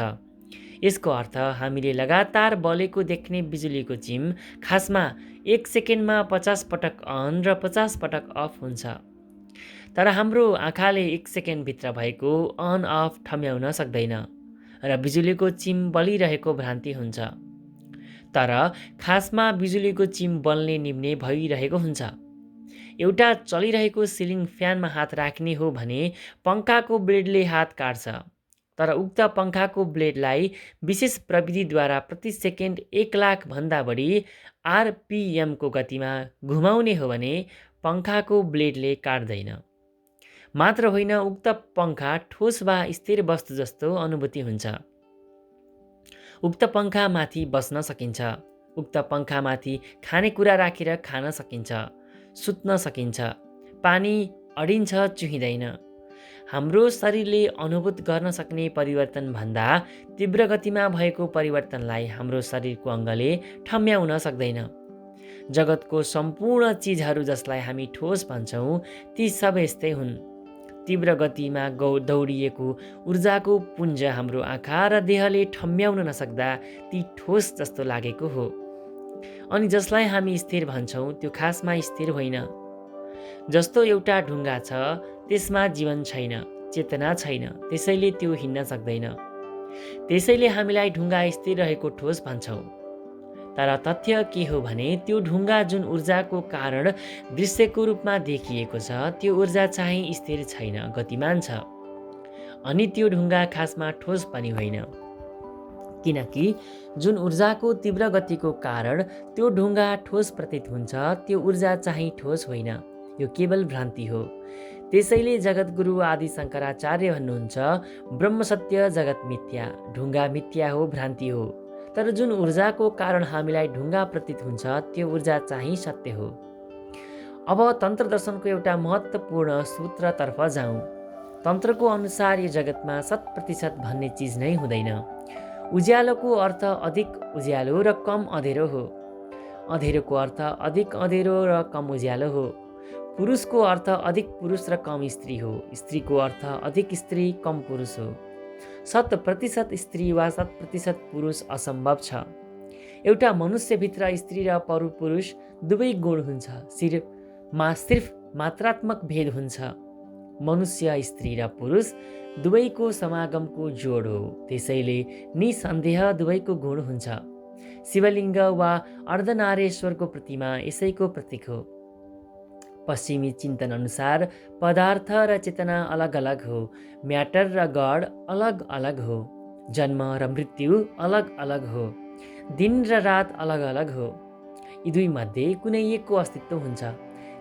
[SPEAKER 1] यसको अर्थ हामीले लगातार बलेको देख्ने बिजुलीको चिम खासमा एक सेकेन्डमा 50 पटक अन र 50 पटक अफ हुन्छ। तर हाम्रो आँखाले एक सेकेन्डभित्र भएको अन अफ ठम्याउन सक्दैन र बिजुलीको चिम बलिरहेको भ्रान्ति हुन्छ। तर खासमा बिजुलीको चिम बल्ने निम्ने भइरहेको हुन्छ। एउटा चलिरहेको सिलिङ फ्यानमा हात राख्ने हो भने पङ्खाको ब्लेडले हात काट्छ, तर उक्त पङ्खाको ब्लेडलाई विशेष प्रविधिद्वारा प्रति सेकेन्ड 1 लाख भन्दा बढी आरपिएमको गतिमा घुमाउने हो भने पङ्खाको ब्लेडले काट्दैन। मात्र होइन, उक्त पङ्खा ठोस वा स्थिर वस्तु जस्तो अनुभूति हुन्छ। उक्त पङ्खामाथि बस्न सकिन्छ। उक्त पङ्खामाथि खानेकुरा राखेर खान सकिन्छ, सुत्न सकिन्छ। पानी अडिन्छ, चुहिँदैन। हाम्रो शरीरले अनुभूत गर्न सक्ने परिवर्तनभन्दा तीव्र गतिमा भएको परिवर्तनलाई हाम्रो शरीरको अङ्गले ठम्याउन सक्दैन। जगतको सम्पूर्ण चिजहरू जसलाई हामी ठोस भन्छौँ ती सबै यस्तै हुन्। तीव्र गतिमा दौडिएको ऊर्जाको पुञ्ज हाम्रो आँखा र देहले ठम्याउन नसक्दा ती ठोस जस्तो लागेको हो। अनि जसलाई हामी स्थिर भन्छौँ त्यो खासमा स्थिर होइन। जस्तो एउटा ढुङ्गा छ, त्यसमा जीवन छैन, चेतना छैन, त्यसैले त्यो हिँड्न सक्दैन। त्यसैले हामीलाई ढुङ्गा स्थिर रहेको ठोस भन्छौँ। तर तथ्य के हो भने त्यो ढुङ्गा जुन ऊर्जाको कारण दृश्यको रूपमा देखिएको छ त्यो ऊर्जा चाहिँ स्थिर छैन, गतिमान छ। अनि त्यो ढुङ्गा खासमा ठोस पनि होइन, किनकि जुन ऊर्जाको तीव्र गतिको कारण त्यो ढुङ्गा ठोस प्रतीत हुन्छ त्यो ऊर्जा चाहिँ ठोस होइन। यो केवल भ्रान्ति हो। त्यसैले जगतगुरु आदि शङ्कराचार्य भन्नुहुन्छ, ब्रह्म सत्य जगत मिथ्या। ढुङ्गा मिथ्या हो, भ्रान्ति हो। तर जुन ऊर्जाको कारण हामीलाई ढुङ्गा प्रतीत हुन्छ त्यो ऊर्जा चाहिँ सत्य हो। अब तन्त्र दर्शनको एउटा महत्त्वपूर्ण सूत्रतर्फ जाउँ। तन्त्रको अनुसार यो जगतमा 100% भन्ने चिज नै हुँदैन। उज्यालोको अर्थ अधिक उज्यालो र कम अँधेरो हो। अँधेरोको अर्थ अधिक अँधेरो र कम उज्यालो हो। पुरुषको अर्थ अधिक पुरुष र कम स्त्री हो। स्त्रीको अर्थ अधिक स्त्री कम पुरुष हो। 100% स्त्री वा 100% पुरुष असम्भव छ। एउटा मनुष्यभित्र स्त्री र पुरुष दुवै गुण हुन्छ। सिर्फ मात्रात्मक भेद हुन्छ। मनुष्य स्त्री र पुरुष दुवैको समागमको जोड हो। त्यसैले निसन्देह दुवैको गुण हुन्छ। शिवलिङ्ग वा अर्धनारेश्वरको प्रतिमा यसैको प्रतीक हो। पश्चिमी चिन्तन अनुसार पदार्थ र चेतना अलग अलग हो। म्याटर र गड अलग अलग हो। जन्म र मृत्यु अलग अलग हो। दिन र रात अलग अलग हो। यी दुई मध्ये कुनै एकको अस्तित्व हुन्छ।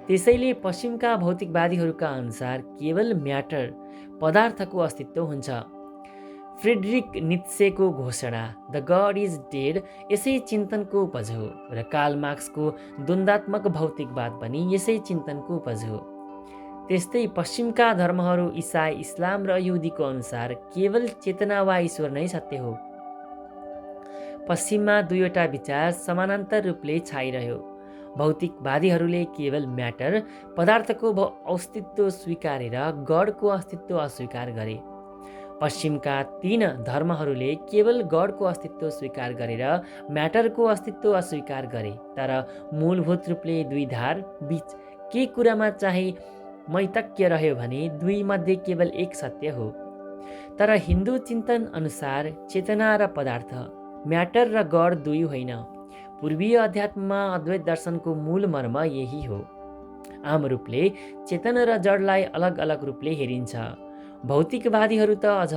[SPEAKER 1] त्यसैले पश्चिमका भौतिकवादीहरूका अनुसार केवल म्याटर पदार्थको अस्तित्व हुन्छ। फ्रेडरिक नित्सेको घोषणा द गड इज डेड यसै चिन्तनको उपज हो र कार्ल मार्क्सको द्वन्द्वात्मक भौतिकवाद पनि यसै चिन्तनको उपज हो। त्यस्तै पश्चिमका धर्महरू इसाई, इस्लाम र यहुदीको अनुसार केवल चेतना वा ईश्वर नै सत्य हो। पश्चिममा दुईवटा विचार समानान्तर रूपले छाइरह्यो। भौतिकवादीहरूले केवल म्याटर पदार्थको अस्तित्व स्वीकारेर गडको अस्तित्व अस्वीकार गरे। पश्चिमका तीन धर्महरूले केवल गडको अस्तित्व स्वीकार गरेर म्याटरको अस्तित्व अस्वीकार गरे। तर मूलभूत रूपले दुई धार बीच के कुरामा चाहिँ मैतक्य रह्यो भने दुई मध्ये केवल एक सत्य हो। तर हिन्दू चिन्तन अनुसार चेतना र पदार्थ, म्याटर र गड दुई होइन। पूर्वीय अध्यात्ममा अद्वैत दर्शनको मूल मर्म यही हो। आम रूपले चेतन र जडलाई अलग अलग रूपले हेरिन्छ। भौतिकवादीहरू त अझ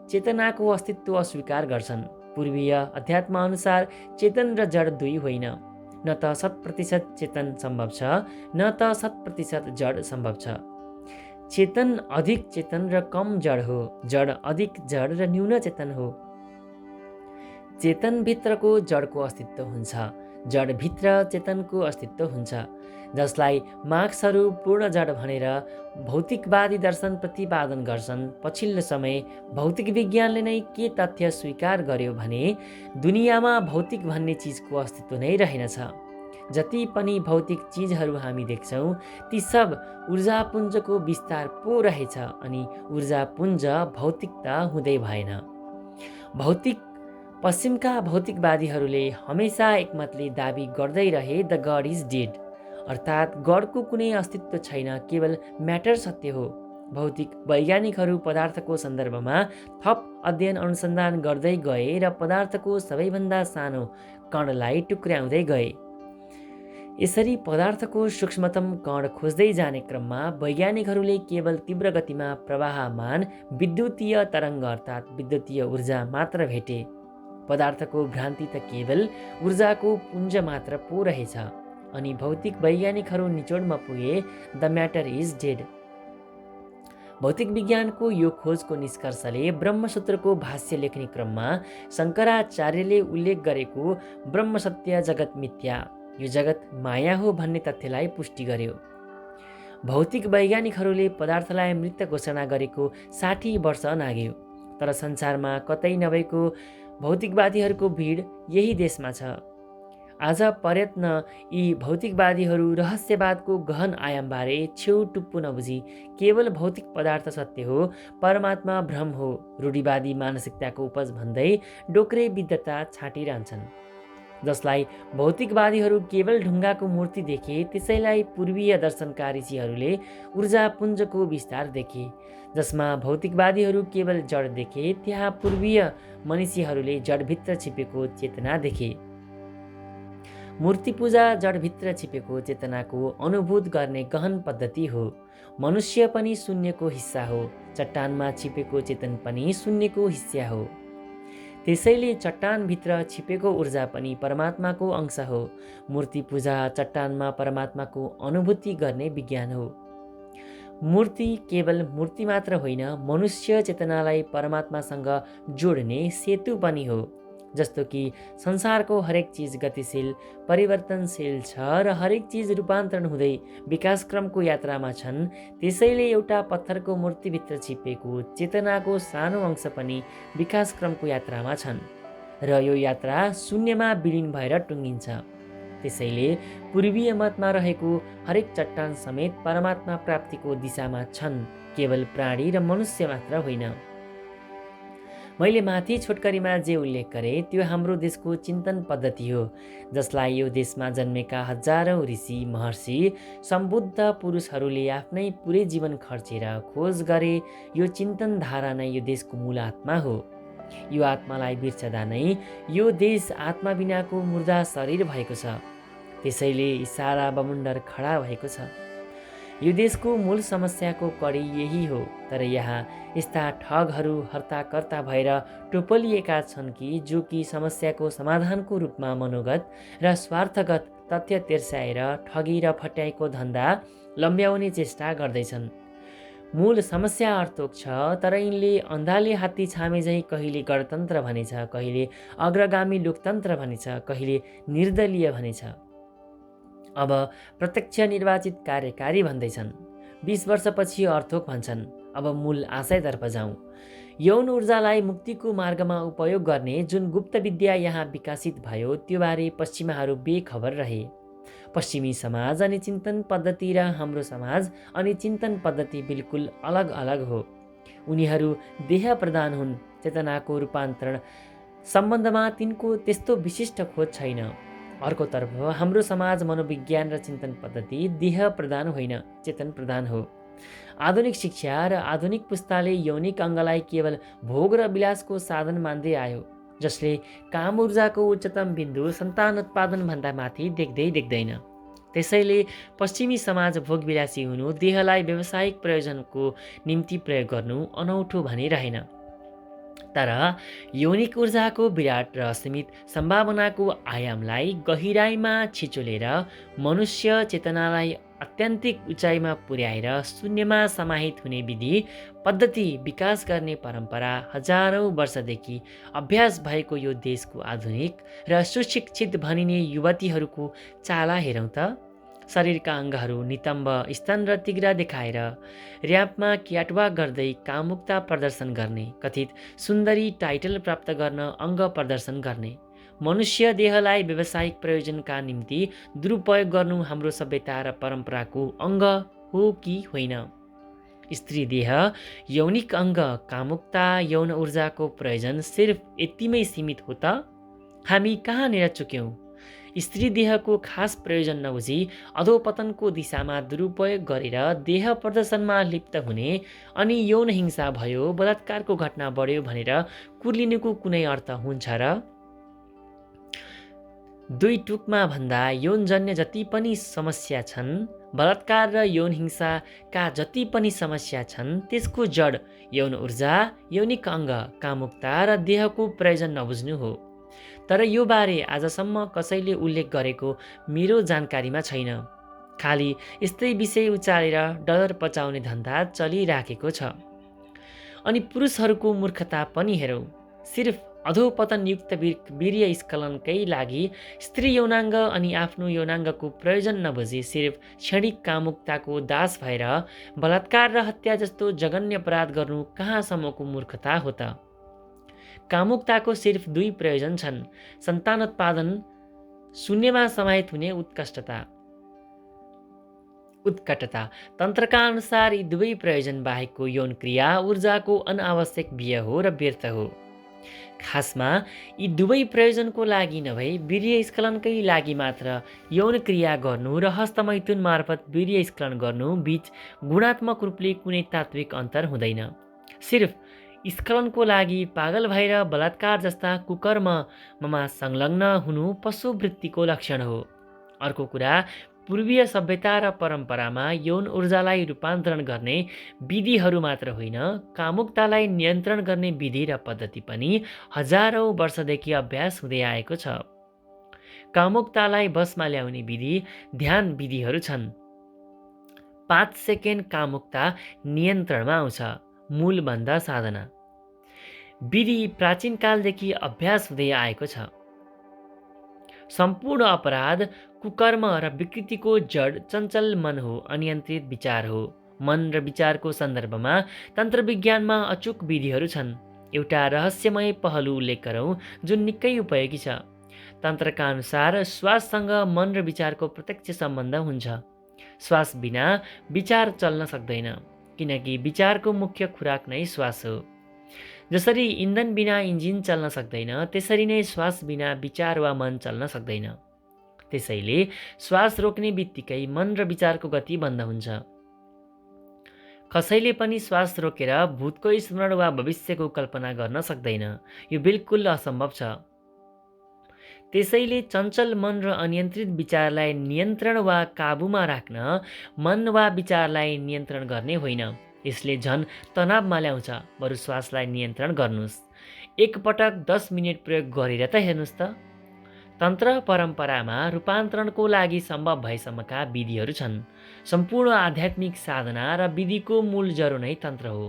[SPEAKER 1] चेतनाको अस्तित्व अस्वीकार गर्छन्। पूर्वीय अध्यात्म अनुसार चेतन र जड दुई होइन। न त 100% चेतन सम्भव छ, न त 100% जड सम्भव छ। चेतन अधिक चेतन र कम जड हो। जड अधिक जड र न्यून चेतन हो। चेतनभित्रको जडको अस्तित्व हुन्छ। जडभित्र चेतनको अस्तित्व हुन्छ। जसलाई मार्क्सहरू पूर्ण जड भनेर भौतिकवादी दर्शन प्रतिपादन गर्छन्। पछिल्लो समय भौतिक विज्ञानले नै के तथ्य स्वीकार गर्यो भने दुनियाँमा भौतिक भन्ने चिजको अस्तित्व नै रहेनछ। जति पनि भौतिक चिजहरू हामी देख्छौँ ती सब ऊर्जापुञ्जको विस्तार पो रहेछ अनि ऊर्जापुञ्ज भौतिकता हुँदै भएन। पश्चिमका भौतिकवादीहरूले हमेसा एकमतले दाबी गर्दै रहे द गड इज डेड, अर्थात् गडको कुनै अस्तित्व छैन, केवल म्याटर सत्य हो। भौतिक वैज्ञानिकहरू पदार्थको सन्दर्भमा थप अध्ययन अनुसन्धान गर्दै गए र पदार्थको सबैभन्दा सानो कणलाई टुक्र्याउँदै गए। यसरी पदार्थको सूक्ष्मतम कण खोज्दै जाने क्रममा वैज्ञानिकहरूले केवल तीव्र गतिमा प्रवाहमान विद्युतीय तरङ्ग अर्थात् विद्युतीय ऊर्जा मात्र भेटे। पदार्थको भ्रान्ति त केवल ऊर्जाको पुञ्ज मात्र पो रहेछ। अनि भौतिक वैज्ञानिकहरू निचोडमा पुगे द म्याटर इज डेड। भौतिक विज्ञानको यो खोजको निष्कर्षले ब्रह्मसूत्रको भाष्य लेख्ने क्रममा शङ्कराचार्यले उल्लेख गरेको ब्रह्मसत्य जगत मिथ्या, यो जगत माया हो भन्ने तथ्यलाई पुष्टि गर्यो। भौतिक वैज्ञानिकहरूले पदार्थलाई मृत घोषणा गरेको 60 वर्ष नाग्यो। तर संसारमा कतै नभएको भौतिकवादीहरूको भिड यही देशमा छ। आज प्रयत्न यी भौतिकवादीहरू रहस्यवादको गहन आयामबारे छेउ टुप्पो नबुझी केवल भौतिक पदार्थ सत्य हो, परमात्मा भ्रम हो, रूढिवादी मानसिकताको उपज भन्दै डोक्रे विद्वता छाटिरहन्छन्। जसलाई भौतिकवादीहरू केवल ढुङ्गाको मूर्ति देखे, त्यसैलाई पूर्वीय दर्शनका ऋषिहरूले ऊर्जापुञ्जको विस्तार देखे। जसमा भौतिकवादीहरू केवल जड देखे, त्यहाँ पूर्वीय मनीषीहरूले जडभित्र छिपेको चेतना देखे। मूर्ति पूजा जडभित्र छिपेको चेतनाको अनुभूत गर्ने गहन पद्धति हो। मनुष्य पनि शून्यको हिस्सा हो। चट्टानमा छिपेको चेतन पनि शून्यको हिस्सा हो। त्यसैले चट्टानभित्र छिपेको ऊर्जा पनि परमात्माको अंश हो। मूर्ति पूजा चट्टानमा परमात्माको अनुभूति गर्ने विज्ञान हो। मूर्ति केवल मूर्ति मात्र होइन, मनुष्य चेतनालाई परमात्मासँग जोड्ने सेतु पनि हो। जस्तो कि संसारको हरेक चिज गतिशील परिवर्तनशील छ र हरेक चिज रूपान्तरण हुँदै विकासक्रमको यात्रामा छन्, त्यसैले एउटा पत्थरको मूर्तिभित्र छिपेको चेतनाको सानो अंश पनि विकासक्रमको यात्रामा छन् र यो यात्रा शून्यमा विलिन भएर टुङ्गिन्छ। त्यसैले पूर्वीय मतमा रहेको हरेक चट्टान समेत परमात्मा प्राप्तिको दिशामा छन्, केवल प्राणी र मनुष्य मात्र होइन। मैले माथि छोटकरीमा जे उल्लेख गरेँ त्यो हाम्रो देशको चिन्तन पद्धति हो, जसलाई यो देशमा जन्मेका हजारौँ ऋषि महर्षि सम्बुद्ध पुरुषहरूले आफ्नै पुरै जीवन खर्चेर खोज गरे। यो चिन्तन धारा नै यो देशको मूल आत्मा हो। यो आत्मालाई बिर्सदा नै यो देश आत्मा बिनाको मुर्दा शरीर भएको छ। त्यसैले सारा बमुण्डर खडा भएको छ। यो देशको मूल समस्याको कडी यही हो, तर यहाँ यस्ता ठगहरू हर्ताकर्ता भएर टोपलिएका छन् जो कि समस्याको समाधानको रूपमा मनोगत र स्वार्थगत तथ्य तेर्स्याएर ठगी र फट्याइको धन्दा लम्ब्याउने चेष्टा गर्दैछन्। मूल समस्या अर्थोक छ, तर यिनले अन्धाले हात्ती छामे झैँ कहिले गणतन्त्र भनेछ, कहिले अग्रगामी लोकतन्त्र भनेछ, कहिले निर्दलीय भनेछ। अब प्रत्यक्ष निर्वाचित कार्यकारी भन्दैछन्। 20 वर्षपछि अर्थोक भन्छन्। अब मूल आशयतर्फ जाउँ। यौन ऊर्जालाई मुक्तिको मार्गमा उपयोग गर्ने जुन गुप्त विद्या यहाँ विकसित भयो त्योबारे पश्चिमाहरू बेखबर रहे। पश्चिमी समाज अनि चिन्तन पद्धति र हाम्रो समाज अनि चिन्तन पद्धति बिल्कुल अलग अलग हो। उनीहरू देह प्रदान हुन्, चेतनाको रूपान्तरण सम्बन्धमा तिनको त्यस्तो विशिष्ट खोज छैन। अर्कोतर्फ हाम्रो समाज मनोविज्ञान र चिन्तन पद्धति देह प्रदान होइन, चेतन प्रदान हो। आधुनिक शिक्षा र आधुनिक पुस्ताले यौनिक अङ्गलाई केवल भोग र विलासको साधन मान्दै आयो, जसले काम ऊर्जाको उच्चतम बिन्दु सन्तान उत्पादनभन्दा माथि देख्दैन। त्यसैले पश्चिमी समाज भोगविलासी हुनु, देहलाई व्यावसायिक प्रयोजनको निम्ति प्रयोग गर्नु अनौठो भनिरहेन। तर यौनिक ऊर्जाको विराट र असीमित सम्भावनाको आयामलाई गहिराइमा छिचोलेर मनुष्य चेतनालाई अत्यन्तिक उचाइमा पुर्याएर शून्यमा समाहित हुने विधि पद्धति विकास गर्ने परम्परा हजारौँ वर्षदेखि अभ्यास भएको यो देशको आधुनिक र सुशिक्षित भनिने युवतीहरूको चाला हेरौँ त। शरीरका अङ्गहरू नितम्ब, स्तन र तिघ्रा देखाएर र्याम्पमा क्याटवाक गर्दै कामुकता प्रदर्शन गर्ने, कथित सुन्दरी टाइटल प्राप्त गर्न अङ्ग प्रदर्शन गर्ने, मनुष्य देहलाई व्यावसायिक प्रयोजनका निम्ति दुरुपयोग गर्नु हाम्रो सभ्यता र परम्पराको अङ्ग हो कि होइन? स्त्री देह, यौनिक अङ्ग, कामुकता, यौन ऊर्जाको प्रयोजन सिर्फ यतिमै सीमित हो त? हामी कहाँनिर चुक्यौँ? स्त्री देहको खास प्रयोजन नबुझी अधोपतनको दिशामा दुरुपयोग गरेर देह प्रदर्शनमा लिप्त हुने अनि यौन हिंसा भयो, बलात्कारको घटना बढ्यो भनेर कुर्लिनुको कुनै अर्थ हुन्छ र? दुई टुकमा भन्दा यौनजन्य जति पनि समस्या छन्, बलात्कार र यौन हिंसाका जति पनि समस्या छन्, त्यसको जड यौन ऊर्जा, यौनिक अङ्ग, कामुकता र देहको प्रयोजन नबुझ्नु हो। तर यो बारे आजसम्म कसैले उल्लेख गरेको मेरो जानकारीमा छैन। खालि यस्तै विषय उचालेर डलर पचाउने धन्दा चलिराखेको छ। अनि पुरुषहरूको मूर्खता पनि हेरौँ। सिर्फ अधोपतनयुक्त वीर्य स्खलनकै लागि स्त्री यौनाङ्ग अनि आफ्नो यौनाङ्गको प्रयोजन नबुझी सिर्फ क्षणिक कामुकताको दास भएर बलात्कार र हत्या जस्तो जघन्य अपराध गर्नु कहाँसम्मको मूर्खता हो त? कामुकताको सिर्फ दुई प्रयोजन छन्, सन्तानोत्पादन, शून्यमा समाहित हुने उत्कटता। तन्त्रका अनुसार यी दुवै प्रयोजन बाहेकको यौन क्रिया ऊर्जाको अनावश्यक व्यय हो र व्यर्थ हो। खासमा यी दुवै प्रयोजनको लागि नभई वीर्य स्खलनकै लागि मात्र यौन क्रिया गर्नु र हस्तमैथुन मार्फत वीर्य स्खलन गर्नु बीच गुणात्मक रूपले कुनै तात्विक अन्तर हुँदैन। सिर्फ स्खलनको लागि पागल भएर बलात्कार जस्ता कुकर्ममा संलग्न हुनु पशुवृत्तिको लक्षण हो। अर्को कुरा, पूर्वीय सभ्यता र परम्परामा यौन ऊर्जालाई रूपान्तरण गर्ने विधिहरू मात्र होइन, कामुकतालाई नियन्त्रण गर्ने विधि र पद्धति पनि हजारौँ वर्षदेखि अभ्यास हुँदै आएको छ। कामुकतालाई बसमा ल्याउने विधि, ध्यान विधिहरू छन्। 5 सेकेन्ड कामुकता नियन्त्रणमा आउँछ। मूलभन्दा साधना। विधि प्राचीन कालदेखि अभ्यास हुँदै आएको छ। सम्पूर्ण अपराध, कुकर्म र विकृतिको जड चञ्चल मन हो, अनियन्त्रित विचार हो। मन र विचारको सन्दर्भमा तन्त्रविज्ञानमा अचूक विधिहरू छन्। एउटा रहस्यमय पहलु उल्लेख गरौँ जुन निकै उपयोगी छ। तन्त्रका अनुसार श्वाससँग मन र विचारको प्रत्यक्ष सम्बन्ध हुन्छ। श्वास बिना विचार चल्न सक्दैन, किनकि विचारको मुख्य खुराक नै श्वास हो। जसरी इन्धन बिना इन्जिन चल्न सक्दैन, त्यसरी नै श्वास बिना विचार वा मन चल्न सक्दैन। त्यसैले श्वास रोक्ने बित्तिकै मन र विचारको गति बन्द हुन्छ। कसैले पनि श्वास रोकेर भूतको स्मरण वा भविष्यको कल्पना गर्न सक्दैन। यो बिल्कुल असम्भव छ। त्यसैले चञ्चल मन र अनियन्त्रित विचारलाई नियन्त्रण वा काबुमा राख्न मन वा विचारलाई नियन्त्रण गर्ने होइन। यसले झन् तनावमा ल्याउँछ। बरु श्वासलाई नियन्त्रण गर्नुहोस्। एकपटक 10 मिनट प्रयोग गरेर त हेर्नुहोस् त। तन्त्र परम्परामा रूपान्तरणको लागि सम्भव भएसम्मका विधिहरू छन्। सम्पूर्ण आध्यात्मिक साधना र विधिको मूल जरो नै तन्त्र हो।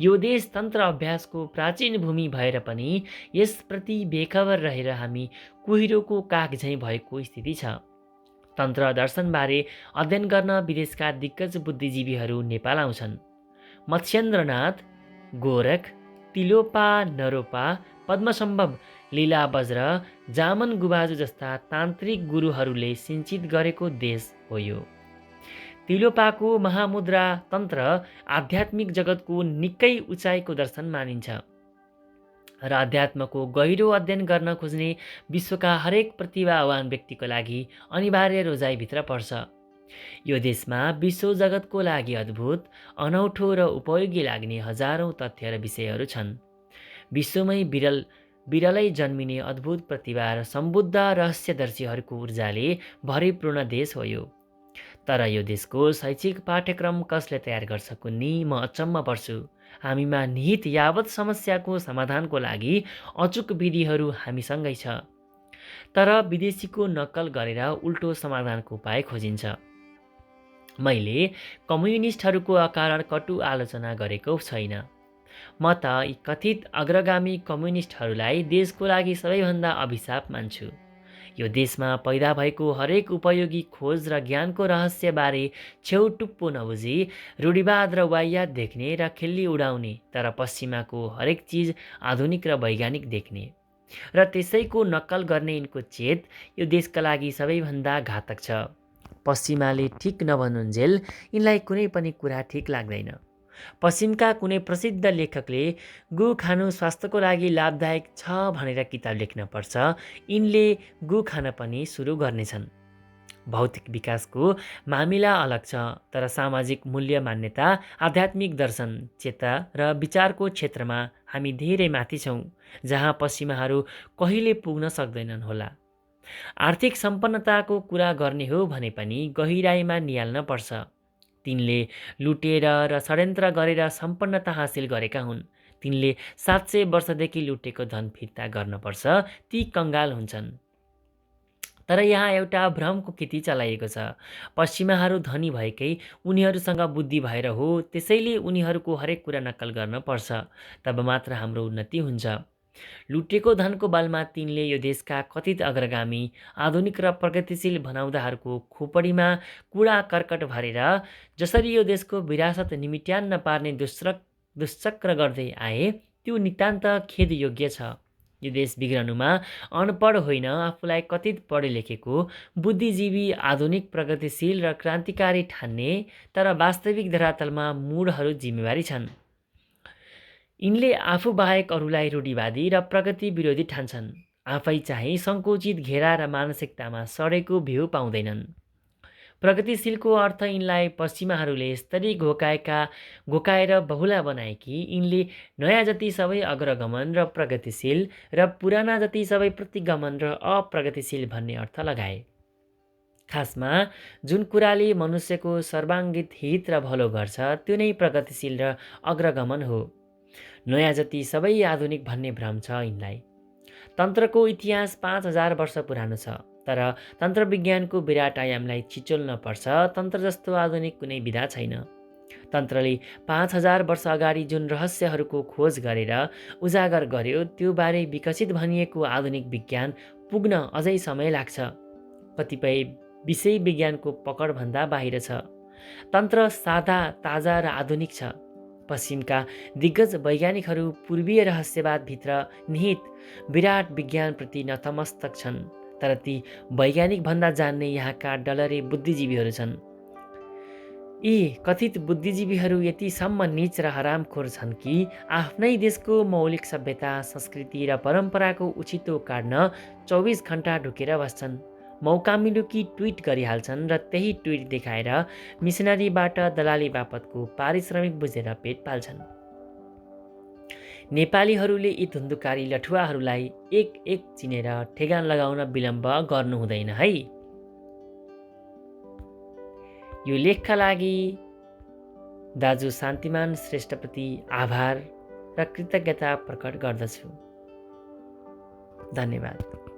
[SPEAKER 1] यो देश तन्त्र अभ्यासको प्राचीन भूमि भएर पनि यसप्रति बेखबर रहेर हामी कुहिरोको काग झैँ भएको स्थिति छ। तन्त्र दर्शनबारे अध्ययन गर्न विदेशका दिग्गज बुद्धिजीवीहरू नेपाल आउँछन्। मत्स्येन्द्रनाथ, गोरख, तिलोपा नरोपा, पद्मसम्भव, लीला बज्र, जामन गुबाजु जस्ता तान्त्रिक गुरुहरूले सिञ्चित गरेको देश हो यो। तिलोपाको महामुद्रा तन्त्र आध्यात्मिक जगतको निकै उचाइको दर्शन मानिन्छ र अध्यात्मको गहिरो अध्ययन गर्न खोज्ने विश्वका हरेक प्रतिभावान व्यक्तिको लागि अनिवार्य रोजाइभित्र पर्छ। यो देशमा विश्व जगतको लागि अद्भुत, अनौठो र उपयोगी लाग्ने हजारौँ तथ्य र विषयहरू छन्। विश्वमै विरलै जन्मिने अद्भुत प्रतिभा र सम्बुद्ध रहस्यदर्शीहरूको ऊर्जाले भरिपूर्ण देश हो यो। तर यो देशको शैक्षिक पाठ्यक्रम कसले तयार गर्छ कुन्नी म अचम्म पर्छु। हामीमा निहित यावत समस्याको समाधानको लागि अचूक विधिहरू हामीसँगै छ, तर विदेशीको नक्कल गरेर उल्टो समाधानको उपाय खोजिन्छ। मैले कम्युनिस्टहरूको अकारण कटु आलोचना गरेको छैन। म त यी कथित अग्रगामी कम्युनिस्टहरूलाई देशको लागि सबैभन्दा अभिशाप मान्छु। यो देशमा पैदा भएको हरेक उपयोगी खोज र ज्ञानको रहस्यबारे छेउटुप्पो नबुझी रूढिवाद र वाहियात देख्ने र खिल्ली उडाउने, तर पश्चिमाको हरेक चिज आधुनिक र वैज्ञानिक देख्ने र त्यसैको नक्कल गर्ने यिनको चेत यो देशका लागि सबैभन्दा घातक छ। पश्चिमाले ठिक नभनुन्जेल यिनलाई कुनै पनि कुरा ठिक लाग्दैन। पश्चिमका कुनै प्रसिद्ध लेखकले गु खानु स्वास्थ्यको लागि लाभदायक छ भनेर किताब लेख्न पर्छ, यिनले गु खान पनि सुरु गर्नेछन्। भौतिक विकासको मामिला अलग छ, तर सामाजिक मूल्य, मान्यता, आध्यात्मिक दर्शन, चेतना र विचारको क्षेत्रमा हामी धेरै माथि छौँ, जहाँ पश्चिमाहरू कहिले पुग्न सक्दैनन् होला। आर्थिक सम्पन्नताको कुरा गर्ने हो भने पनि गहिराइमा निहाल्न पर्छ। तिनले लुटेर र षड्यन्त्र गरेर सम्पन्नता हासिल गरेका हुन्। तिनले 700 वर्षदेखि लुटेको धन फिर्ता गर्नुपर्छ, ती कङ्गाल हुन्छन्। तर यहाँ एउटा भ्रमको खेती चलाइएको छ। पश्चिमाहरू धनी भएकै उनीहरूसँग बुद्धि भएर हो, त्यसैले उनीहरूको हरेक कुरा नक्कल गर्न पर्छ, तब मात्र हाम्रो उन्नति हुन्छ। लुटेको धनको बलमा तिनले यो देशका कथित अग्रगामी, आधुनिक र प्रगतिशील बनाउँदाहरूको खोपडीमा कुडा कर्कट भरेर जसरी यो देशको विरासत निमिट्यान्न पार्ने दुश्चक्र गर्दै आए, त्यो नितान्त खेदयोग्य छ। यो देश बिग्रनुमा अनपढ होइन, आफूलाई कथित पढे लेखेको, बुद्धिजीवी, आधुनिक, प्रगतिशील र क्रान्तिकारी ठान्ने, तर वास्तविक धरातलमा मूढहरू जिम्मेवारी छन्। यिनले आफू बाहेक अरूलाई रूढिवादी र प्रगति विरोधी ठान्छन्। आफै चाहिँ सङ्कुचित घेरा र मानसिकतामा सडेको भ्यू पाउँदैनन्। प्रगतिशीलको अर्थ यिनलाई पश्चिमाहरूले यस्तरी घोकाएर बहुला बनाए कि यिनले नयाँ जति सबै अग्रगमन र प्रगतिशील र पुराना जति सबै प्रतिगमन र अप्रगतिशील भन्ने अर्थ लगाए। खासमा जुन कुराले मनुष्यको सर्वाङ्गीण हित र भलो गर्छ, त्यो नै प्रगतिशील र अग्रगमन हो। नयाँ जति सबै आधुनिक भन्ने भ्रम छ यिनलाई। तन्त्रको इतिहास 5000 वर्ष पुरानो छ, तर तन्त्र विज्ञानको विराट आयामलाई चिचोल्न पर्छ। तन्त्र जस्तो आधुनिक कुनै विधा छैन। तन्त्रले 5000 वर्ष अगाडि जुन रहस्यहरूको खोज गरेर उजागर गर्यो त्यो बारे विकसित भनिएको आधुनिक विज्ञान पुग्न अझै समय लाग्छ। कतिपय विषय विज्ञानको पकडभन्दा बाहिर छ। तन्त्र सादा, ताजा र आधुनिक छ। पश्चिमका दिग्गज वैज्ञानिकहरू पूर्वीय रहस्यवादभित्र निहित विराट विज्ञानप्रति नतमस्तक छन्। तर ती वैज्ञानिकभन्दा जान्ने यहाँका डलरे बुद्धिजीवीहरू छन्। यी कथित बुद्धिजीवीहरू यतिसम्म नीच र हरामखोर छन् कि आफ्नै देशको मौलिक सभ्यता, संस्कृति र परम्पराको उछितो काट्न 24 घण्टा ढुकेर बस्छन्। मौका मिल्यो कि ट्विट गरिहाल्छन् र त्यही ट्विट देखाएर मिसनरीबाट दलाली बापतको पारिश्रमिक बुझेर पेट पाल्छन्। नेपालीहरूले यी धुन्धुकारी लठुवाहरूलाई एक एक चिनेर ठेगान लगाउन विलम्ब गर्नु हुँदैन है। यो लेखका लागि दाजु शान्तिमान श्रेष्ठप्रति आभार र कृतज्ञता प्रकट गर्दछु। धन्यवाद।